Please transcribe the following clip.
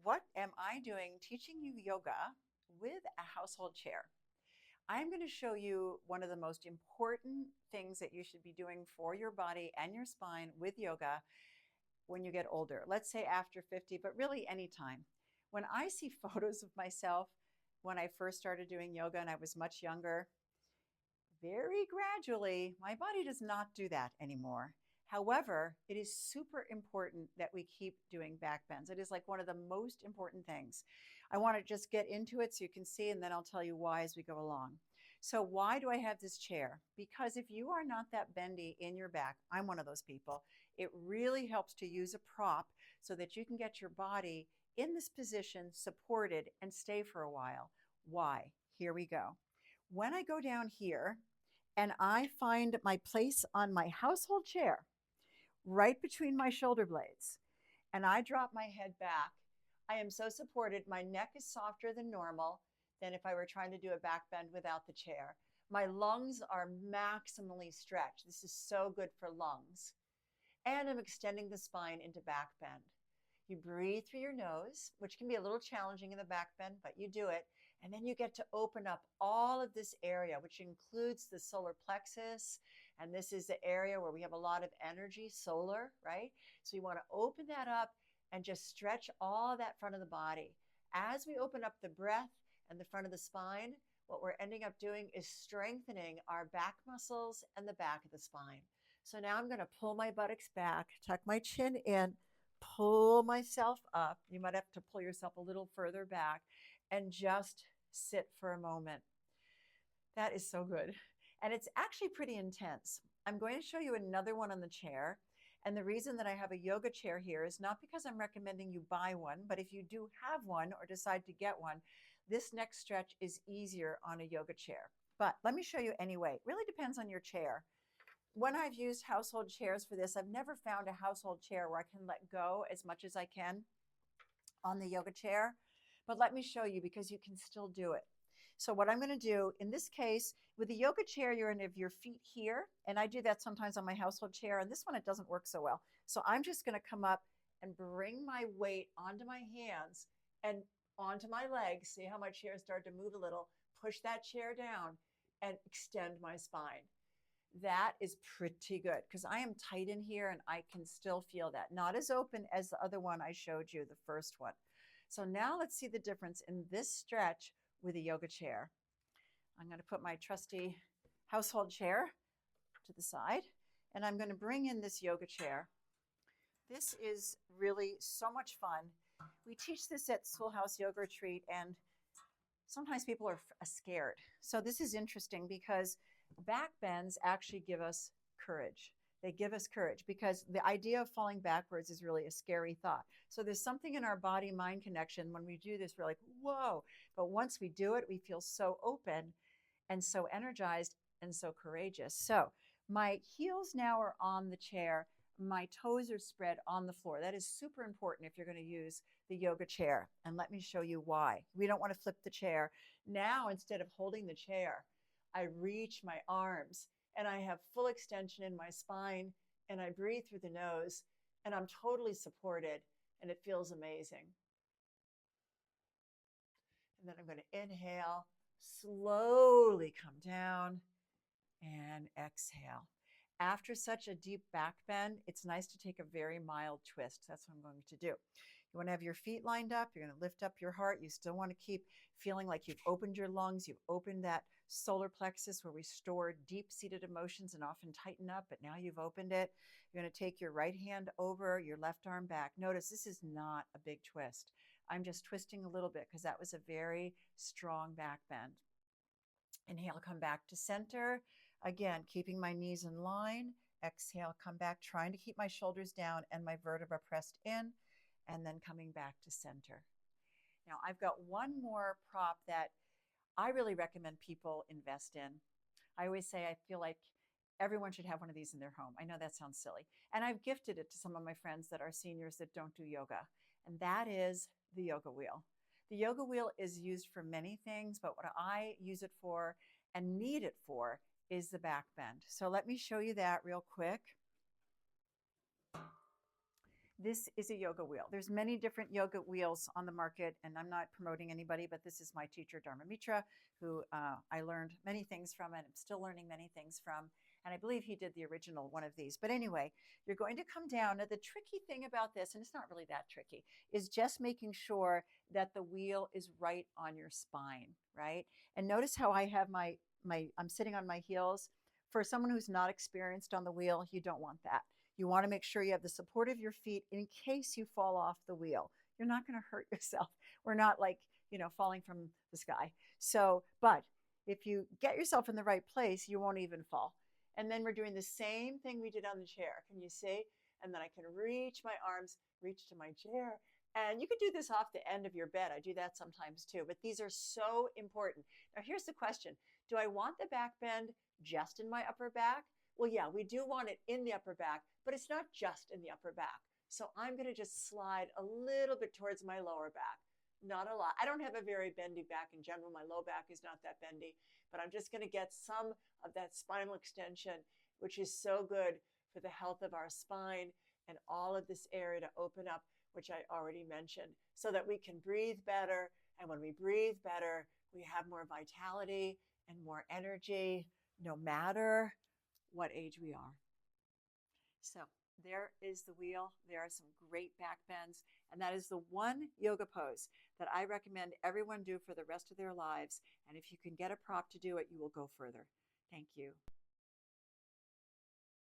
What am I doing teaching you yoga with a household chair? I'm going to show you one of the most important things that you should be doing for your body and your spine with yoga when you get older. Let's say after 50, but really anytime. When I see photos of myself when I first started doing yoga and I was much younger, very gradually, my body does not do that anymore. However, it is super important that we keep doing back bends. It is like one of the most important things. I want to just get into it so you can see, and then I'll tell you why as we go along. So, why do I have this chair? Because if you are not that bendy in your back, I'm one of those people, it really helps to use a prop so that you can get your body in this position, supported, and stay for a while. Why? Here we go. When I go down here, and I find my place on my household chair right between my shoulder blades, and I drop my head back. I am so supported. My neck is softer than normal than if I were trying to do a back bend without the chair. My lungs are maximally stretched. This is so good for lungs. And I'm extending the spine into back bend. You breathe through your nose, which can be a little challenging in the back bend, but you do it. And then you get to open up all of this area, which includes the solar plexus. And this is the area where we have a lot of energy, solar, right? So you want to open that up and just stretch all that front of the body. As we open up the breath and the front of the spine, what we're ending up doing is strengthening our back muscles and the back of the spine. So now I'm going to pull my buttocks back, tuck my chin in, pull myself up. You might have to pull yourself a little further back and just sit for a moment. That is so good. And it's actually pretty intense. I'm going to show you another one on the chair. And the reason that I have a yoga chair here is not because I'm recommending you buy one, but if you do have one or decide to get one, this next stretch is easier on a yoga chair. But let me show you anyway. It really depends on your chair. When I've used household chairs for this, I've never found a household chair where I can let go as much as I can on the yoga chair. But let me show you because you can still do it. So what I'm going to do in this case, with the yoga chair, you're going to have your feet here. And I do that sometimes on my household chair. And this one, it doesn't work so well. So I'm just going to come up and bring my weight onto my hands and onto my legs. See how my chair started to move a little. Push that chair down and extend my spine. That is pretty good because I am tight in here and I can still feel that. Not as open as the other one I showed you, the first one. So now let's see the difference in this stretch with a yoga chair. I'm going to put my trusty household chair to the side and I'm going to bring in this yoga chair. This is really so much fun. We teach this at Soul House Yoga Retreat and sometimes people are scared. So this is interesting because back bends actually give us courage. They give us courage because the idea of falling backwards is really a scary thought. So there's something in our body mind connection. When we do this, we're like, whoa. But once we do it, we feel so open and so energized and so courageous. So my heels now are on the chair. My toes are spread on the floor. That is super important if you're going to use the yoga chair. And let me show you why. We don't want to flip the chair. Now, instead of holding the chair, I reach my arms and I have full extension in my spine and I breathe through the nose and I'm totally supported and it feels amazing. And then I'm going to inhale, slowly come down and exhale. After such a deep back bend, it's nice to take a very mild twist. That's what I'm going to do. You want to have your feet lined up. You're going to lift up your heart. You still want to keep feeling like you've opened your lungs. You've opened that solar plexus where we store deep-seated emotions and often tighten up, but now you've opened it. You're going to take your right hand over your left arm back. Notice this is not a big twist. I'm just twisting a little bit because that was a very strong back bend. Inhale, come back to center. Again, keeping my knees in line. Exhale, come back, trying to keep my shoulders down and my vertebra pressed in, and then coming back to center. Now, I've got one more prop that I really recommend people invest in. I always say I feel like everyone should have one of these in their home. I know that sounds silly. And I've gifted it to some of my friends that are seniors that don't do yoga, and that is the yoga wheel. The yoga wheel is used for many things, but what I use it for and need it for is the back bend. So let me show you that real quick. This is a yoga wheel. There's many different yoga wheels on the market, and I'm not promoting anybody, but this is my teacher, Dharma Mitra, who I learned many things from, and I'm still learning many things from. And I believe he did the original one of these. But anyway, you're going to come down. Now, the tricky thing about this, and it's not really that tricky, is just making sure that the wheel is right on your spine, right? And notice how I have I'm sitting on my heels. For someone who's not experienced on the wheel, you don't want that. You want to make sure you have the support of your feet in case you fall off the wheel. You're not going to hurt yourself. We're not like, falling from the sky. So, but if you get yourself in the right place, you won't even fall. And then we're doing the same thing we did on the chair. Can you see? And then I can reach my arms, reach to my chair. And you could do this off the end of your bed. I do that sometimes too, but these are so important. Now, here's the question. Do I want the back bend just in my upper back? Well, yeah, we do want it in the upper back, but it's not just in the upper back. So I'm going to just slide a little bit towards my lower back. Not a lot. I don't have a very bendy back in general. My low back is not that bendy, but I'm just going to get some of that spinal extension, which is so good for the health of our spine and all of this area to open up, which I already mentioned, so that we can breathe better. And when we breathe better, we have more vitality and more energy, no matter what age we are. So there is the wheel. There are some great back bends. And that is the one yoga pose that I recommend everyone do for the rest of their lives. And if you can get a prop to do it, you will go further. Thank you.